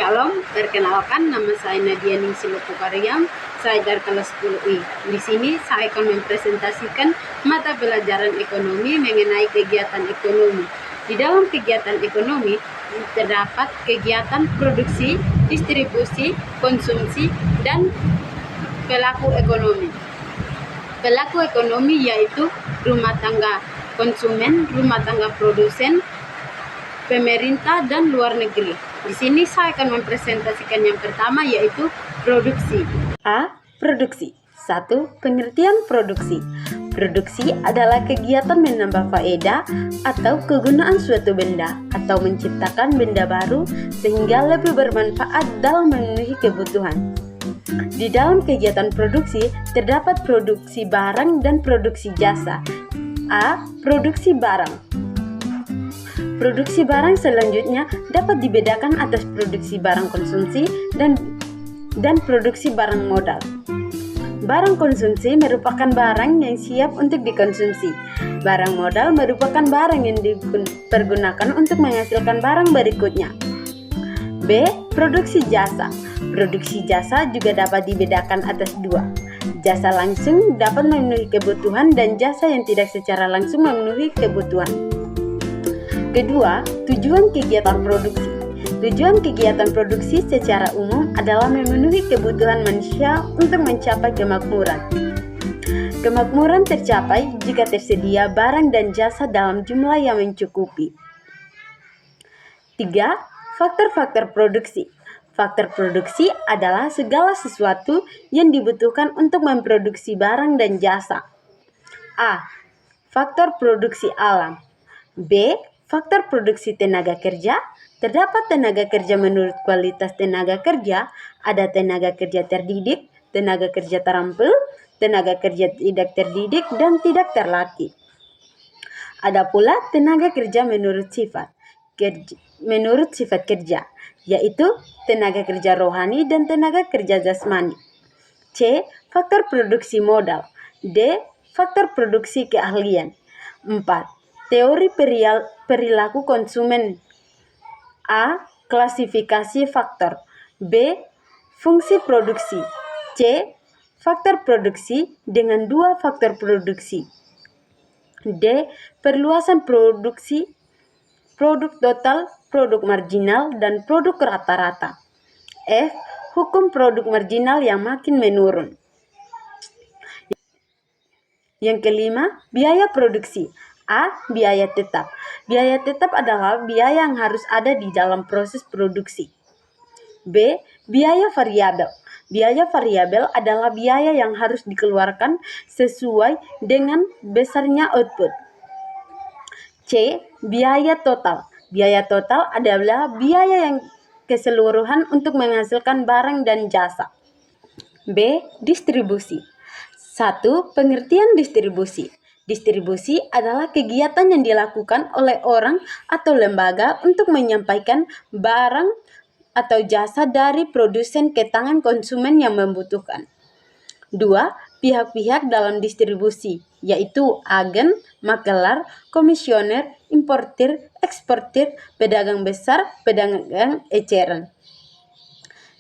Shalom, perkenalkan nama saya Nadia Ningsih Lokopariam, saya dari kelas 10I. Di sini saya akan mempresentasikan mata pelajaran ekonomi mengenai kegiatan ekonomi. Di dalam kegiatan ekonomi terdapat kegiatan produksi, distribusi, konsumsi, dan pelaku ekonomi. Pelaku ekonomi yaitu rumah tangga konsumen, rumah tangga produsen, pemerintah, dan luar negeri. Di sini saya akan mempresentasikan yang pertama yaitu produksi. A. Produksi. 1. Pengertian produksi. Produksi adalah kegiatan menambah faedah atau kegunaan suatu benda atau menciptakan benda baru sehingga lebih bermanfaat dalam memenuhi kebutuhan. Di dalam kegiatan produksi terdapat produksi barang dan produksi jasa. A. Produksi barang. Produksi barang selanjutnya dapat dibedakan atas produksi barang konsumsi dan produksi barang modal. Barang konsumsi merupakan barang yang siap untuk dikonsumsi. Barang modal merupakan barang yang dipergunakan untuk menghasilkan barang berikutnya. B. Produksi jasa. Produksi jasa juga dapat dibedakan atas dua. Jasa langsung dapat memenuhi kebutuhan dan jasa yang tidak secara langsung memenuhi kebutuhan. Kedua, tujuan kegiatan produksi. Tujuan kegiatan produksi secara umum adalah memenuhi kebutuhan manusia untuk mencapai kemakmuran. Kemakmuran tercapai jika tersedia barang dan jasa dalam jumlah yang mencukupi. 3. Faktor-faktor produksi. Faktor produksi adalah segala sesuatu yang dibutuhkan untuk memproduksi barang dan jasa. A. Faktor produksi alam. B. Faktor produksi tenaga kerja. Terdapat tenaga kerja menurut kualitas tenaga kerja. Ada tenaga kerja terdidik, tenaga kerja terampil, tenaga kerja tidak terdidik, dan tidak terlatih. Ada pula tenaga kerja menurut sifat kerja, yaitu tenaga kerja rohani dan tenaga kerja jasmani. C. Faktor produksi modal. D. Faktor produksi keahlian. 4. Teori perilaku konsumen. A. Klasifikasi faktor. B. Fungsi produksi. C. Faktor produksi dengan dua faktor produksi. D. Perluasan produksi, produk total, produk marginal, dan produk rata-rata. F. Hukum produk marginal yang makin menurun. Yang kelima, biaya produksi. A. Biaya tetap. Biaya tetap adalah biaya yang harus ada di dalam proses produksi. B. Biaya variabel. Biaya variabel adalah biaya yang harus dikeluarkan sesuai dengan besarnya output. C. Biaya total. Biaya total adalah biaya yang keseluruhan untuk menghasilkan barang dan jasa. B. Distribusi. 1. Pengertian distribusi. Distribusi adalah kegiatan yang dilakukan oleh orang atau lembaga untuk menyampaikan barang atau jasa dari produsen ke tangan konsumen yang membutuhkan. 2. Pihak-pihak dalam distribusi, yaitu agen, makelar, komisioner, importir, eksportir, pedagang besar, pedagang eceran.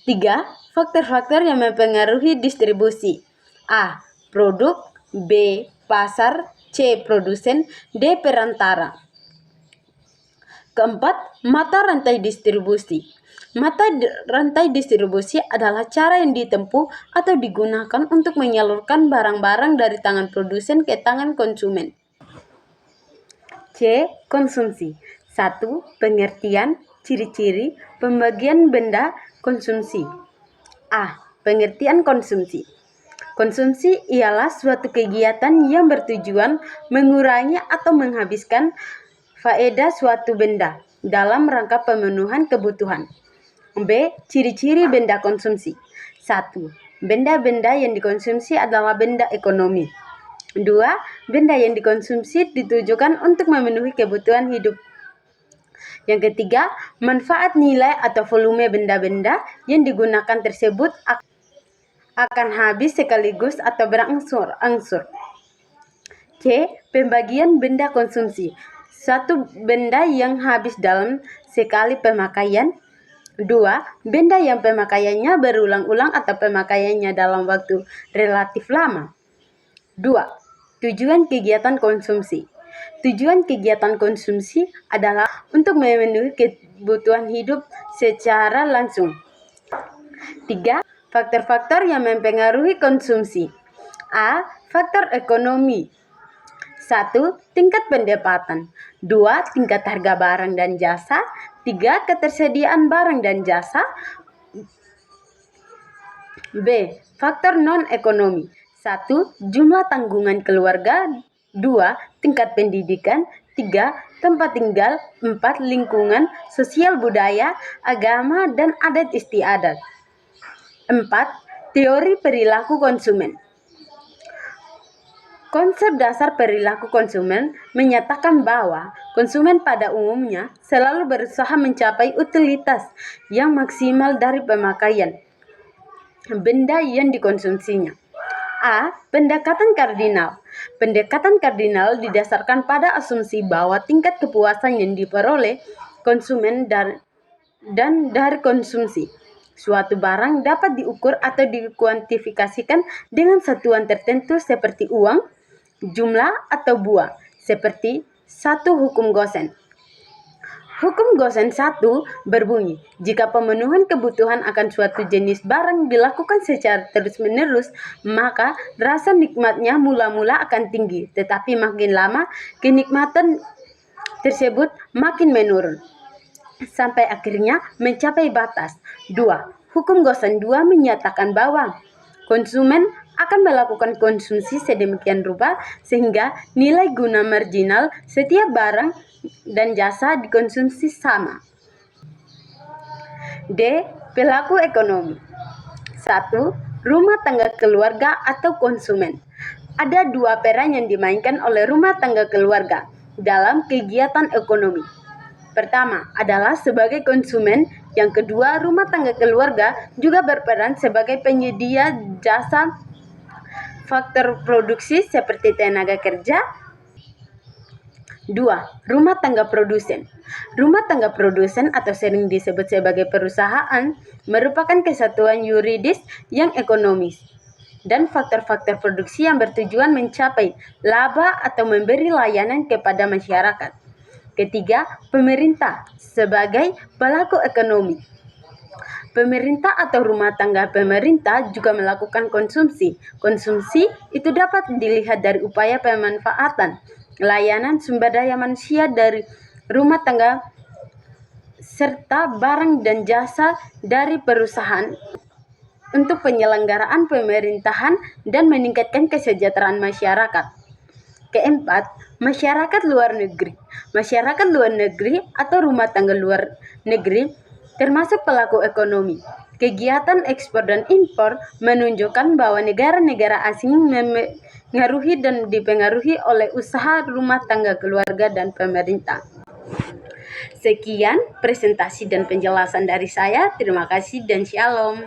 3. Faktor-faktor yang mempengaruhi distribusi. A. Produk. B. Pasar. C. Produsen. D. Perantara. Keempat, mata rantai distribusi. Mata rantai distribusi adalah cara yang ditempuh atau digunakan untuk menyalurkan barang-barang dari tangan produsen ke tangan konsumen. C. Konsumsi. 1. Pengertian, ciri-ciri, pembagian benda, konsumsi. A. Pengertian konsumsi. Konsumsi ialah suatu kegiatan yang bertujuan mengurangi atau menghabiskan faedah suatu benda dalam rangka pemenuhan kebutuhan. B. Ciri-ciri benda konsumsi. 1. Benda-benda yang dikonsumsi adalah benda ekonomi. 2. Benda yang dikonsumsi ditujukan untuk memenuhi kebutuhan hidup. Yang ketiga, manfaat nilai atau volume benda-benda yang digunakan tersebut akan habis sekaligus atau berangsur-angsur. C. Pembagian benda konsumsi. Suatu benda yang habis dalam sekali pemakaian 2. Benda yang pemakaiannya berulang-ulang atau pemakaiannya dalam waktu relatif lama. 2. Tujuan kegiatan konsumsi. Tujuan kegiatan konsumsi adalah untuk memenuhi kebutuhan hidup secara langsung. 3. Faktor-faktor yang mempengaruhi konsumsi. A. Faktor ekonomi. 1. Tingkat pendapatan. 2. Tingkat harga barang dan jasa. 3. Ketersediaan barang dan jasa. B. Faktor non-ekonomi. 1. Jumlah tanggungan keluarga. 2. Tingkat pendidikan. 3. Tempat tinggal. 4. Lingkungan, sosial budaya, agama, dan adat istiadat. 4. Teori perilaku konsumen. Konsep dasar perilaku konsumen menyatakan bahwa konsumen pada umumnya selalu berusaha mencapai utilitas yang maksimal dari pemakaian benda yang dikonsumsinya. A. Pendekatan kardinal. Pendekatan kardinal didasarkan pada asumsi bahwa tingkat kepuasan yang diperoleh konsumen dan dari konsumsi suatu barang dapat diukur atau dikuantifikasikan dengan satuan tertentu seperti uang, jumlah, atau buah, seperti 1 hukum Gosen. Hukum Gosen 1 berbunyi, jika pemenuhan kebutuhan akan suatu jenis barang dilakukan secara terus-menerus, maka rasa nikmatnya mula-mula akan tinggi, tetapi makin lama kenikmatan tersebut makin menurun, sampai akhirnya mencapai batas. 2. Hukum Gosen 2 menyatakan bahwa konsumen akan melakukan konsumsi sedemikian rupa sehingga nilai guna marginal setiap barang dan jasa dikonsumsi sama. D. Pelaku ekonomi. 1. Rumah tangga keluarga atau konsumen. Ada 2 peran yang dimainkan oleh rumah tangga keluarga dalam kegiatan ekonomi. Pertama adalah sebagai konsumen, yang kedua rumah tangga keluarga juga berperan sebagai penyedia jasa faktor produksi seperti tenaga kerja. 2. Rumah tangga produsen. Rumah tangga produsen atau sering disebut sebagai perusahaan merupakan kesatuan yuridis yang ekonomis dan faktor-faktor produksi yang bertujuan mencapai laba atau memberi layanan kepada masyarakat. Ketiga, pemerintah sebagai pelaku ekonomi. Pemerintah atau rumah tangga pemerintah juga melakukan konsumsi. Konsumsi itu dapat dilihat dari upaya pemanfaatan layanan sumber daya manusia dari rumah tangga serta barang dan jasa dari perusahaan untuk penyelenggaraan pemerintahan dan meningkatkan kesejahteraan masyarakat. Keempat, masyarakat luar negeri. Masyarakat luar negeri atau rumah tangga luar negeri termasuk pelaku ekonomi. Kegiatan ekspor dan impor menunjukkan bahwa negara-negara asing mengaruhi dan dipengaruhi oleh usaha rumah tangga keluarga dan pemerintah. Sekian presentasi dan penjelasan dari saya. Terima kasih dan shalom.